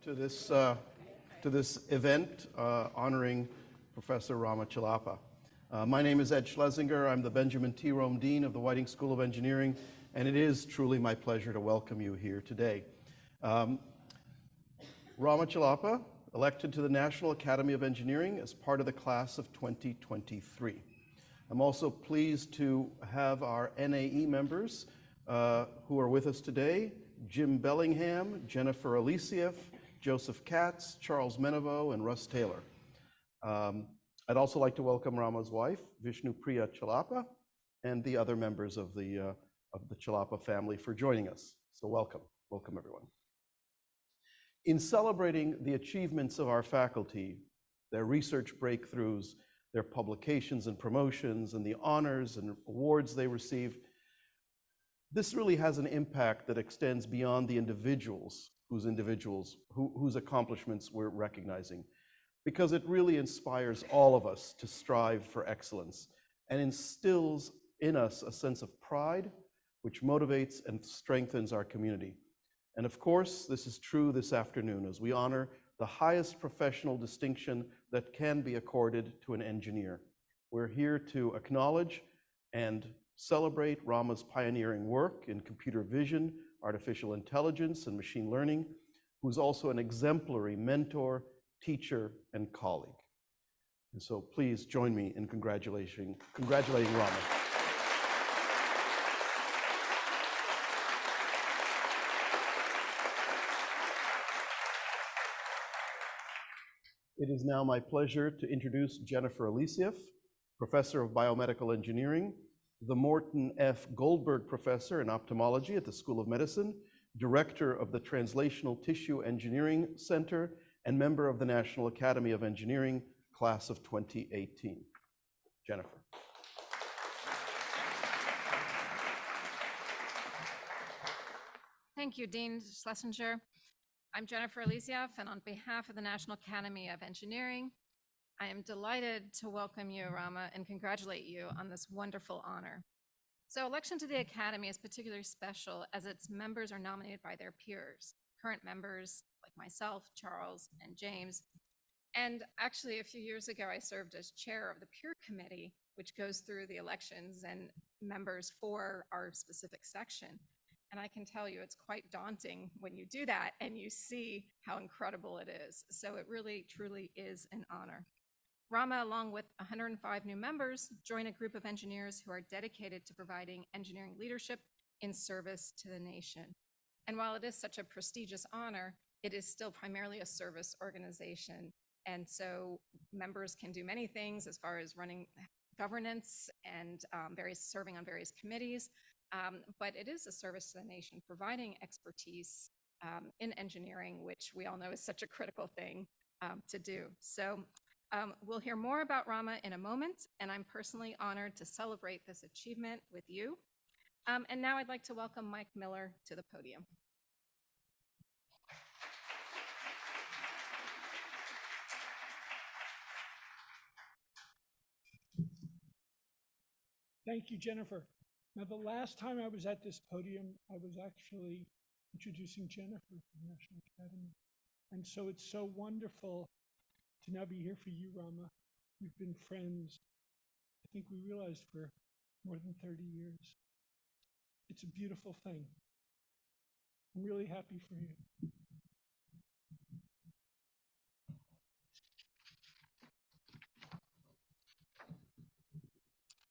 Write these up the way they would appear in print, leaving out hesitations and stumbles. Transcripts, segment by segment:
to this event honoring Professor Rama Chellappa. My name is Ed Schlesinger. I'm the Benjamin T. Rome Dean of the Whiting School of Engineering, and it is truly my pleasure to welcome you here today. Rama Chellappa, elected to the National Academy of Engineering as part of the class of 2023. I'm also pleased to have our NAE members who are with us today: Jim Bellingham, Jennifer Alicieff, Joseph Katz, Charles Meneveau, and Russ Taylor. I'd also like to welcome Rama's wife, Vishnu Priya Chellappa, and the other members of the Chellappa family for joining us. So welcome everyone. In celebrating the achievements of our faculty, their research breakthroughs, their publications and promotions, and the honors and awards they receive, this really has an impact that extends beyond the individuals whose accomplishments we're recognizing, because it really inspires all of us to strive for excellence and instills in us a sense of pride, which motivates and strengthens our community. And of course, this is true this afternoon as we honor the highest professional distinction that can be accorded to an engineer. We're here to acknowledge and celebrate Rama's pioneering work in computer vision, artificial intelligence, and machine learning, who's also an exemplary mentor, teacher, and colleague. And so please join me in congratulating Rama. It is now my pleasure to introduce Jennifer Alicieff, Professor of Biomedical Engineering, the Morton F. Goldberg Professor in Ophthalmology at the School of Medicine, Director of the Translational Tissue Engineering Center, and member of the National Academy of Engineering, class of 2018. Jennifer. Thank you, Dean Schlesinger. I'm Jennifer Alicieff, and on behalf of the National Academy of Engineering, I am delighted to welcome you, Rama, and congratulate you on this wonderful honor. So election to the Academy is particularly special as its members are nominated by their peers, current members like myself, Charles, and James. And actually, a few years ago, I served as chair of the peer committee, which goes through the elections and members for our specific section. And I can tell you it's quite daunting when you do that and you see how incredible it is. So it really, truly is an honor. Rama, along with 105 new members, join a group of engineers who are dedicated to providing engineering leadership in service to the nation. And while it is such a prestigious honor, it is still primarily a service organization. And so members can do many things as far as running governance and serving on various committees. But it is a service to the nation, providing expertise in engineering, which we all know is such a critical thing to do. So we'll hear more about Rama in a moment, and I'm personally honored to celebrate this achievement with you. And now I'd like to welcome Mike Miller to the podium. Thank you, Jennifer. Now, the last time I was at this podium, I was actually introducing Jennifer from the National Academy. And so it's so wonderful to now be here for you, Rama. We've been friends, I think we realized, for more than 30 years. It's a beautiful thing. I'm really happy for you.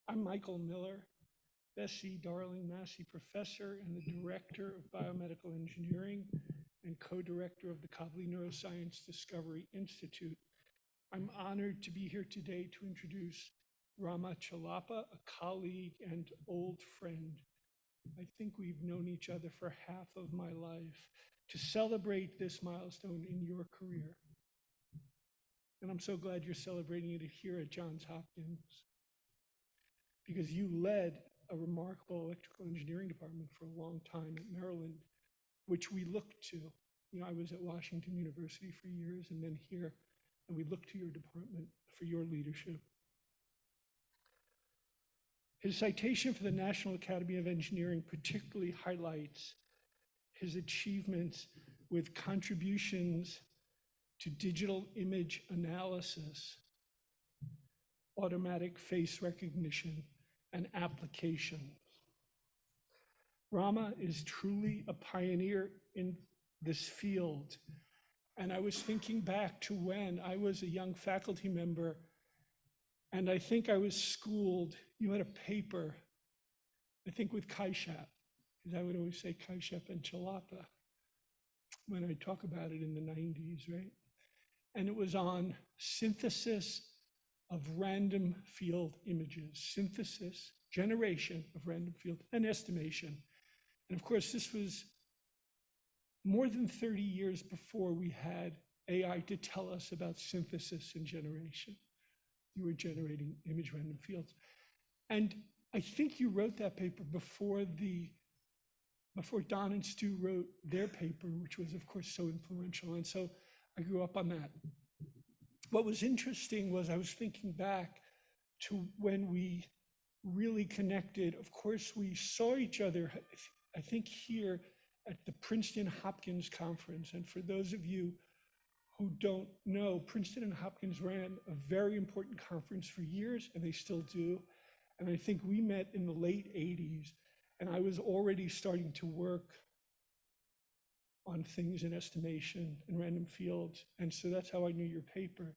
I'm Michael Miller, Bessie Darling Massey Professor and the Director of Biomedical Engineering and co-director of the Cobley Neuroscience Discovery Institute. I'm honored to be here today to introduce Rama Chellappa, a colleague and old friend. I think we've known each other for half of my life, to celebrate this milestone in your career. And I'm so glad you're celebrating it here at Johns Hopkins, because you led a remarkable electrical engineering department for a long time at Maryland, which we looked to. You know, I was at Washington University for years and then here, and we looked to your department for your leadership. His citation for the National Academy of Engineering particularly highlights his achievements with contributions to digital image analysis, automatic face recognition, and applications. Rama is truly a pioneer in this field. And I was thinking back to when I was a young faculty member, and I think I was schooled. You had a paper, I think with Kaishap, because I would always say Kaishap and Chellappa when I talk about it in the 90s, right? And it was on synthesis of random field images, synthesis, generation of random field, and estimation. And of course, this was more than 30 years before we had AI to tell us about synthesis and generation. You were generating image random fields. And I think you wrote that paper before Don and Stu wrote their paper, which was of course so influential. And so I grew up on that. What was interesting was I was thinking back to when we really connected. Of course, we saw each other, I think here at the Princeton Hopkins conference. And for those of you who don't know, Princeton and Hopkins ran a very important conference for years, and they still do. And I think we met in the late 80s, and I was already starting to work on things in estimation and random fields. And so that's how I knew your paper.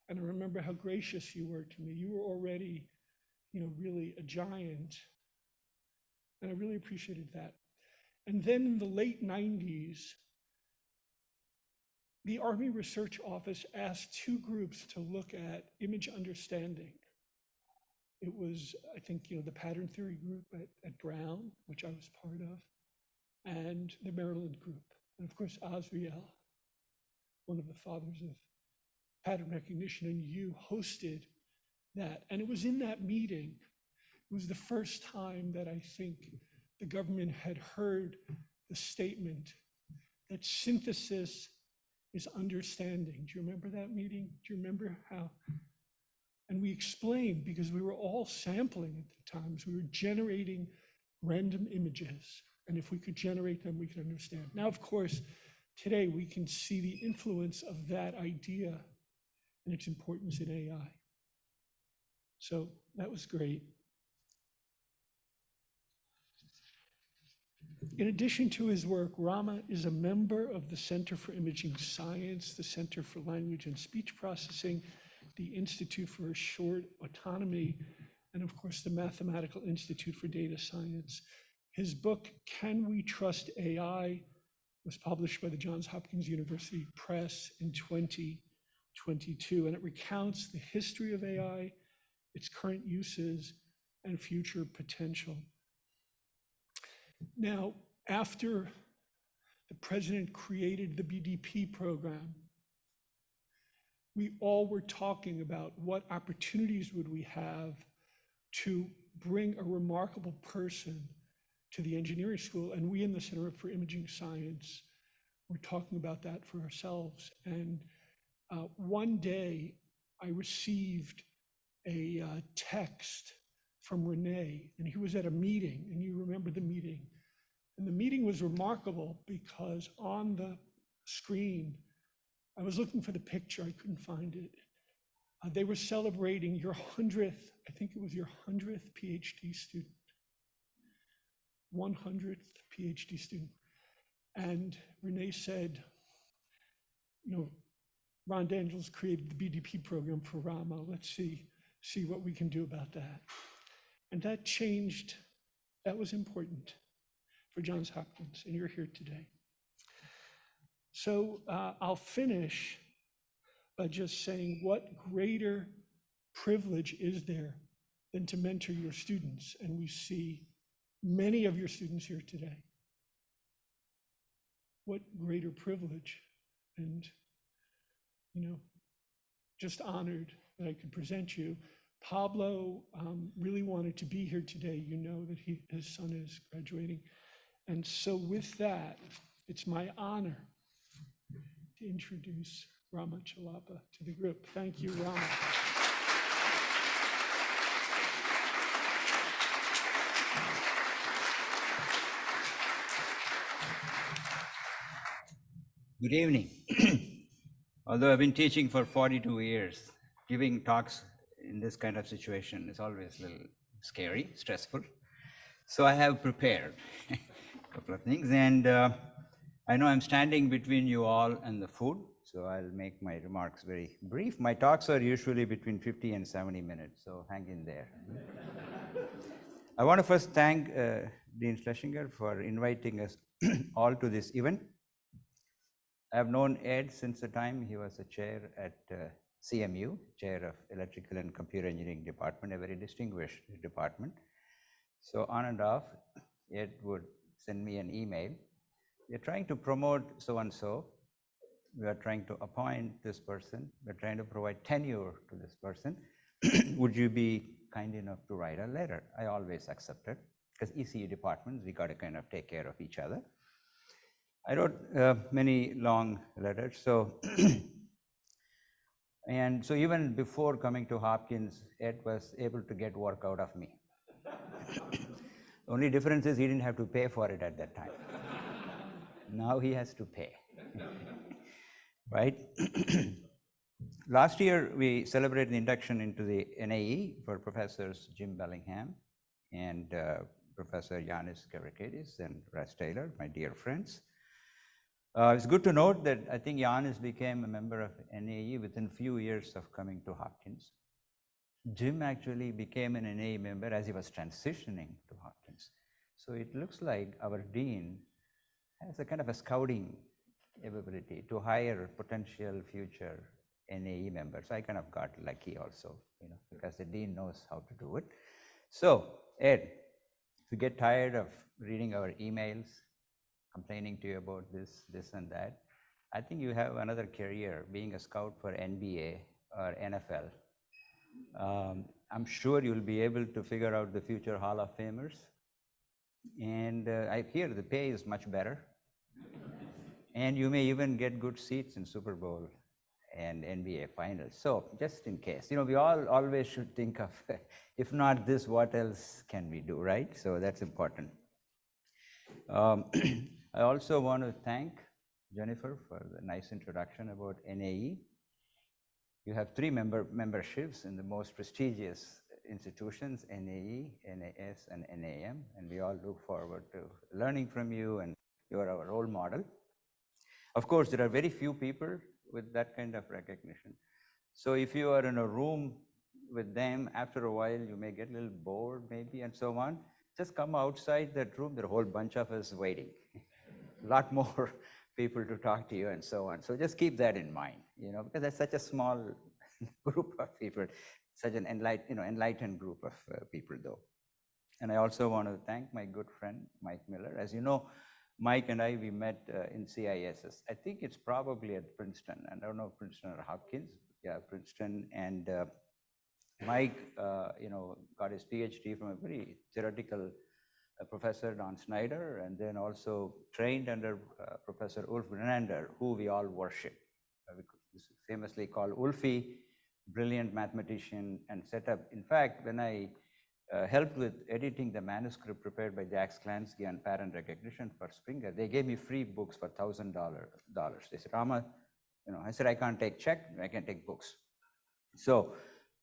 And I remember how gracious you were to me. You were already, really a giant. And I really appreciated that. And then in the late 90s, the Army Research Office asked two groups to look at image understanding. It was, I think, the pattern theory group at Brown, which I was part of, and the Maryland group. And of course, Azriel, one of the fathers of pattern recognition, and you hosted that. And it was in that meeting, it was the first time that I think the government had heard the statement that synthesis is understanding. Do you remember that meeting? Do you remember how? And we explained, because we were all sampling at the times, we were generating random images. And if we could generate them, we could understand. Now, of course, today we can see the influence of that idea and its importance in AI. So that was great. In addition to his work, Rama is a member of the Center for Imaging Science, the Center for Language and Speech Processing, the Institute for Assured Autonomy, and of course, the Mathematical Institute for Data Science. His book, Can We Trust AI, was published by the Johns Hopkins University Press in 2022, and it recounts the history of AI, its current uses, and future potential. Now, after the president created the BDP program, we all were talking about what opportunities would we have to bring a remarkable person to the engineering school. And we in the Center for Imaging Science were talking about that for ourselves. And one day I received a text from Renee, and he was at a meeting, and you remember the meeting. And the meeting was remarkable because on the screen, I was looking for the picture, I couldn't find it. They were celebrating your 100th, I think it was your 100th PhD student. 100th PhD student. And Renee said, Ron Daniels created the BDP program for Rama. Let's see what we can do about that. And that changed, that was important for Johns Hopkins, and you're here today. So I'll finish by just saying, what greater privilege is there than to mentor your students? And we see many of your students here today. What greater privilege, and just honored that I could present you. Pablo really wanted to be here today. You know that his son is graduating. And so with that, it's my honor to introduce Rama Chellappa to the group. Thank you, Rama. Good evening. Although I've been teaching for 42 years, giving talks in this kind of situation is always a little scary, stressful. So I have prepared a couple of things, and I know I'm standing between you all and the food, so I'll make my remarks very brief. My talks are usually between 50 and 70 minutes, so hang in there. I want to first thank Dean Schlesinger for inviting us all to this event. I've known Ed since the time he was a chair at CMU, chair of Electrical and Computer Engineering Department, a very distinguished department. So on and off, Ed would send me an email. We're trying to promote so-and-so. We are trying to appoint this person. We're trying to provide tenure to this person. Would you be kind enough to write a letter? I always accepted, because ECU departments, we got to kind of take care of each other. I wrote many long letters. So, and so even before coming to Hopkins, Ed was able to get work out of me. The only difference is he didn't have to pay for it at that time. Now he has to pay, right? Last year, we celebrated the induction into the NAE for Professors Jim Bellingham and Professor Yanis Kavrakidis and Russ Taylor, my dear friends. It's good to note that I think Yanis became a member of NAE within a few years of coming to Hopkins. Jim actually became an NAE member as he was transitioning to Hopkins. So it looks like our dean has a kind of a scouting ability to hire potential future NAE members. I kind of got lucky also, because the dean knows how to do it. So Ed, if you get tired of reading our emails, complaining to you about this and that, I think you have another career, being a scout for NBA or NFL. I'm sure you'll be able to figure out the future Hall of Famers. And I hear the pay is much better. And you may even get good seats in Super Bowl and NBA finals. So just in case, we all always should think of, if not this, what else can we do, right? So that's important. I also want to thank Jennifer for the nice introduction about NAE. You have 3 memberships in the most prestigious institutions, NAE, NAS, and NAM, and we all look forward to learning from you, and you are our role model. Of course, there are very few people with that kind of recognition. So if you are in a room with them, after a while, you may get a little bored maybe, and so on. Just come outside that room, there are a whole bunch of us waiting. A lot more people to talk to you and so on. So just keep that in mind, because that's such a small group of people, such an enlightened group of people though. And I also want to thank my good friend, Mike Miller. As you know, Mike and I, we met in CISS. I think it's probably at Princeton. I don't know Princeton or Hopkins. Yeah, Princeton. And Mike, got his PhD from a very theoretical Professor Don Snyder, and then also trained under Professor Ulf Grenander, who we all worship. Famously called Ulfie, brilliant mathematician, and set up. In fact, when I helped with editing the manuscript prepared by Jack Sklansky on pattern recognition for Springer, they gave me free books for $1,000. They said, Rama, I said, I can't take check, I can take books. So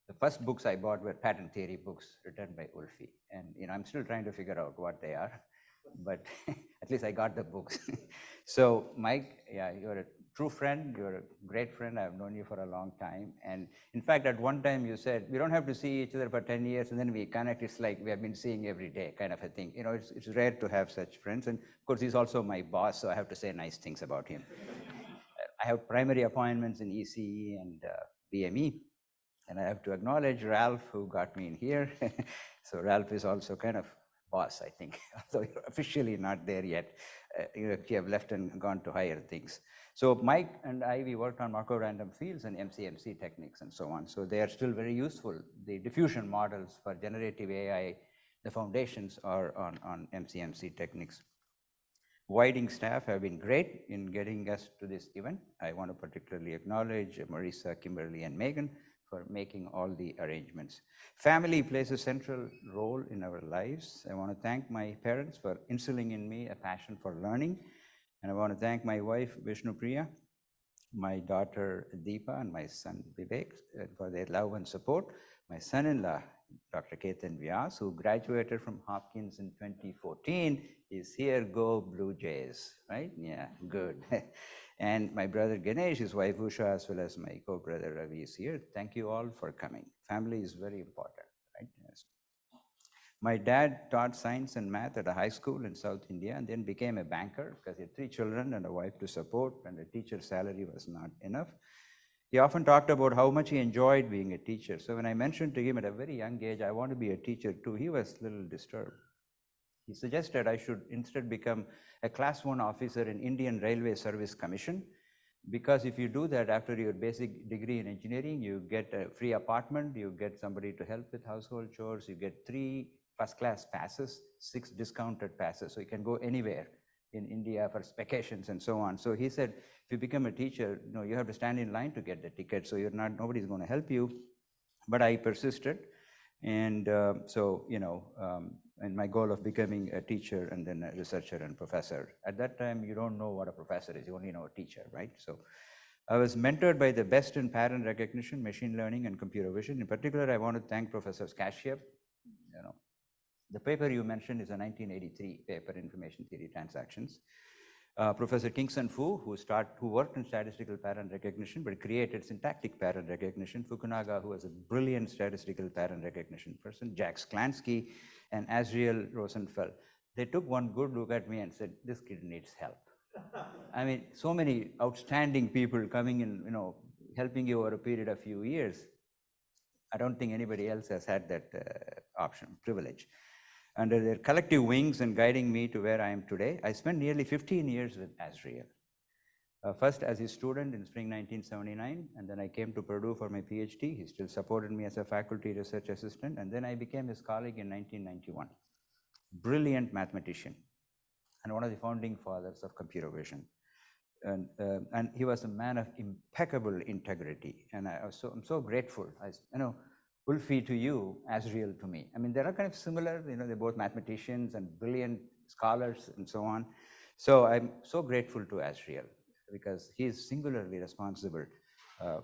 the first books I bought were pattern theory books written by Ulfie. And I'm still trying to figure out what they are, but at least I got the books. So Mike, yeah, you're a true friend. You're a great friend. I've known you for a long time. And in fact, at one time you said, we don't have to see each other for 10 years and then we connect. It's like we have been seeing every day kind of a thing. It's rare to have such friends. And of course, he's also my boss, so I have to say nice things about him. I have primary appointments in ECE and BME. And I have to acknowledge Ralph, who got me in here. So Ralph is also kind of boss, I think, although you're officially not there yet. You have left and gone to higher things. So Mike and I, we worked on Markov random fields and MCMC techniques and so on. So they are still very useful. The diffusion models for generative AI, the foundations are on MCMC techniques. Whiting staff have been great in getting us to this event. I want to particularly acknowledge Marisa, Kimberly, and Megan for making all the arrangements. Family plays a central role in our lives. I want to thank my parents for instilling in me a passion for learning. And I want to thank my wife, Vishnu Priya, my daughter, Deepa, and my son, Vivek, for their love and support. My son-in-law, Dr. Ketan Vyas, who graduated from Hopkins in 2014, is here. Go Blue Jays, right? Yeah, good. And my brother Ganesh, his wife Usha, as well as my co-brother Ravi is here. Thank you all for coming. Family is very important, right? Yes. My dad taught science and math at a high school in South India and then became a banker because he had 3 children and a wife to support, and a teacher's salary was not enough. He often talked about how much he enjoyed being a teacher. So when I mentioned to him at a very young age, I want to be a teacher too, he was a little disturbed. He suggested I should instead become a Class 1 officer in Indian Railway Service Commission, because if you do that after your basic degree in engineering, you get a free apartment, you get somebody to help with household chores, you get 3 first-class passes, 6 discounted passes, so you can go anywhere in India for vacations and so on. So he said, if you become a teacher, you have to stand in line to get the ticket, so nobody's going to help you. But I persisted, and and my goal of becoming a teacher and then a researcher and professor. At that time, you don't know what a professor is, you only know a teacher, right? So I was mentored by the best in pattern recognition, machine learning, and computer vision. In particular, I want to thank Professor Kashyap. The paper you mentioned is a 1983 paper, Information Theory Transactions. Professor Kingston Fu, who worked in statistical pattern recognition but created syntactic pattern recognition. Fukunaga, who was a brilliant statistical pattern recognition person. Jack Sklansky and Asriel Rosenfeld. They took one good look at me and said, this kid needs help. I mean, so many outstanding people coming in, helping you over a period of few years. I don't think anybody else has had that privilege. Under their collective wings and guiding me to where I am today, I spent nearly 15 years with Asriel. First as his student in spring 1979, and then I came to Purdue for my PhD. He still supported me as a faculty research assistant, and then I became his colleague in 1991. Brilliant mathematician, and one of the founding fathers of computer vision. And he was a man of impeccable integrity, and I'm so grateful. Ulfi to you, Asriel to me. I mean, they are kind of similar, they're both mathematicians and brilliant scholars and so on. So I'm so grateful to Asriel because he is singularly responsible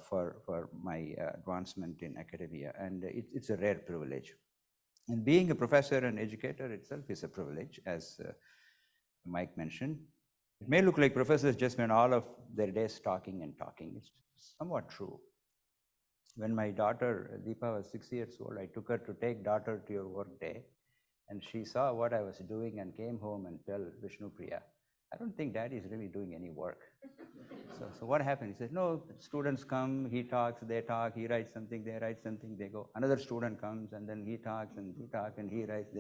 for my advancement in academia, and it's a rare privilege. And being a professor and educator itself is a privilege, as Mike mentioned. It may look like professors just spend all of their days talking and talking. It's somewhat true. When my daughter, Deepa, was 6 years old, I took her to take daughter to your work day, and she saw what I was doing and came home and tell Vishnu Priya, I don't think daddy is really doing any work. So what happened? He said, no, students come, he talks, they talk, he writes something, they write something, they go. Another student comes, and then he talks, and he writes.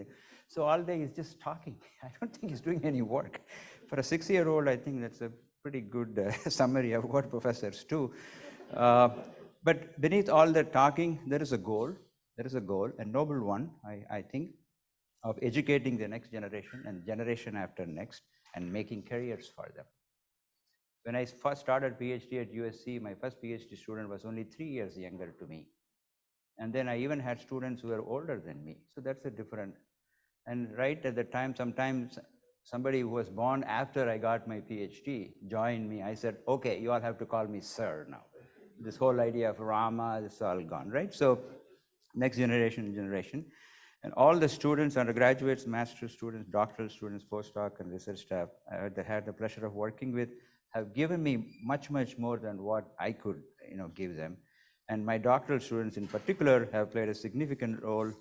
So all day he's just talking. I don't think he's doing any work. For a 6-year-old, I think that's a pretty good summary of what professors do. But beneath all the talking, there is a goal. There is a goal, a noble one, I think, of educating the next generation and generation after next and making careers for them. When I first started PhD at USC, my first PhD student was only 3 years younger to me. And then I even had students who were older than me. So that's a different, and right at the time, sometimes somebody who was born after I got my PhD joined me. I said, okay, you all have to call me sir now. This whole idea of Rama is all gone, right? So next generation. And all the students, undergraduates, master's students, doctoral students, postdoc, and research staff I had the pleasure of working with have given me much, much more than what I could give them. And my doctoral students in particular have played a significant role.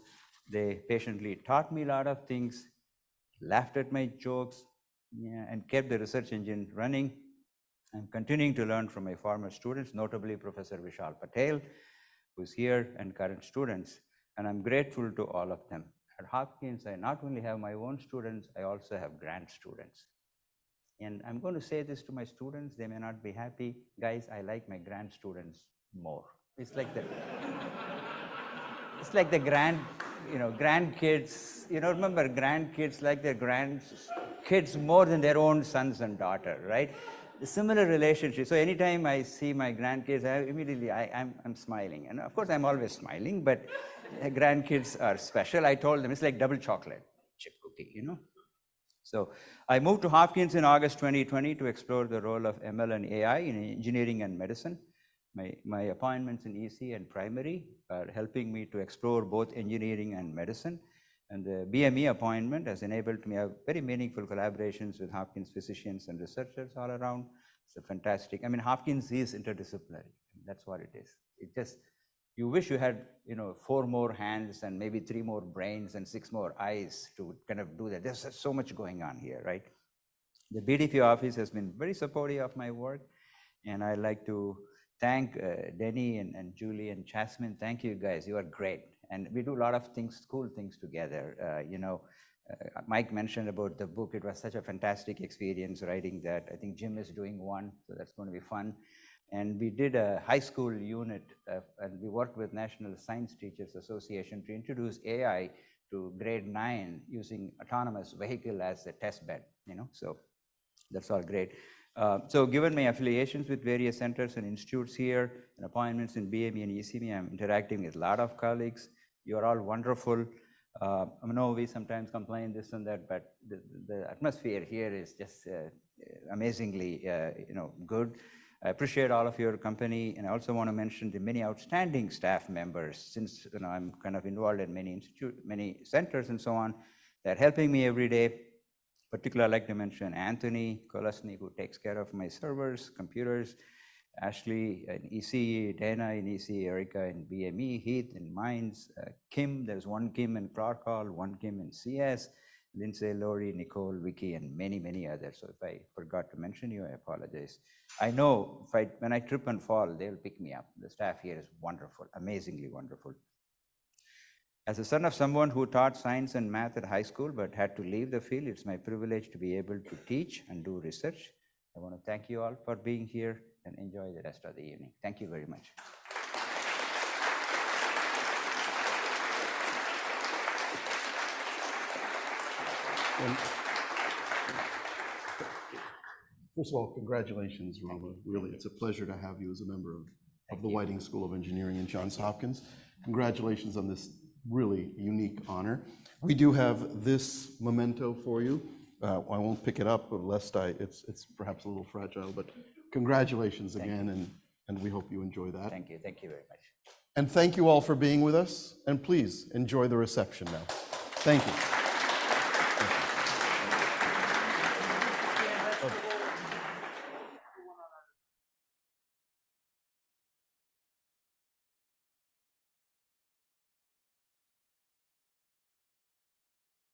They patiently taught me a lot of things, laughed at my jokes, and kept the research engine running. I'm continuing to learn from my former students, notably Professor Vishal Patel, who's here, and current students, and I'm grateful to all of them. At Hopkins, I not only have my own students, I also have grant students. And I'm going to say this to my students, they may not be happy. Guys, I like my grant students more. It's like the grandkids, remember grandkids like their grandkids more than their own sons and daughter, right? A similar relationship. So anytime I see my grandkids, I'm smiling. And of course, I'm always smiling, but grandkids are special. I told them it's like double chocolate chip cookie, So I moved to Hopkins in August 2020 to explore the role of ML and AI in engineering and medicine. My appointments in EC and primary are helping me to explore both engineering and medicine. And the BME appointment has enabled me to have very meaningful collaborations with Hopkins physicians and researchers all around. It's a fantastic, I mean, Hopkins is interdisciplinary. That's what it is. It just, you wish you had, 4 more hands and maybe 3 more brains and 6 more eyes to kind of do that. There's so much going on here, right? The BDP office has been very supportive of my work, and I'd like to thank Denny and Julie and Jasmine. Thank you guys, you are great. And we do a lot of things, cool things together. Mike mentioned about the book. It was such a fantastic experience writing that. I think Jim is doing one, so that's going to be fun. And we did a high school unit, and we worked with National Science Teachers Association to introduce AI to grade 9 using autonomous vehicle as a test bed, so that's all great. So given my affiliations with various centers and institutes here, and appointments in BME and ECME, I'm interacting with a lot of colleagues. You're all wonderful. I know we sometimes complain this and that, but the atmosphere here is just amazingly good. I appreciate all of your company, and I also want to mention the many outstanding staff members, since I'm kind of involved in many centers and so on, that are helping me every day. Particularly, I'd like to mention Anthony Kolesny, who takes care of my servers, computers, Ashley in EC, Dana in EC, Erica in BME, Heath in Mines, Kim, there's one Kim in Clark Hall, one Kim in CS, Lindsay, Lori, Nicole, Vicky, and many, many others. So if I forgot to mention you, I apologize. I know when I trip and fall, they'll pick me up. The staff here is wonderful, amazingly wonderful. As a son of someone who taught science and math at high school but had to leave the field, it's my privilege to be able to teach and do research. I want to thank you all for being here and enjoy the rest of the evening. Thank you very much. First of all, congratulations, Rama. Really, it's a pleasure to have you as a member of the Whiting School of Engineering in Johns Hopkins. Congratulations on this really unique honor. We do have this memento for you. I won't pick it up lest it's perhaps a little fragile, but congratulations again, and we hope you enjoy that. Thank you very much. And thank you all for being with us, and please enjoy the reception now. Thank you.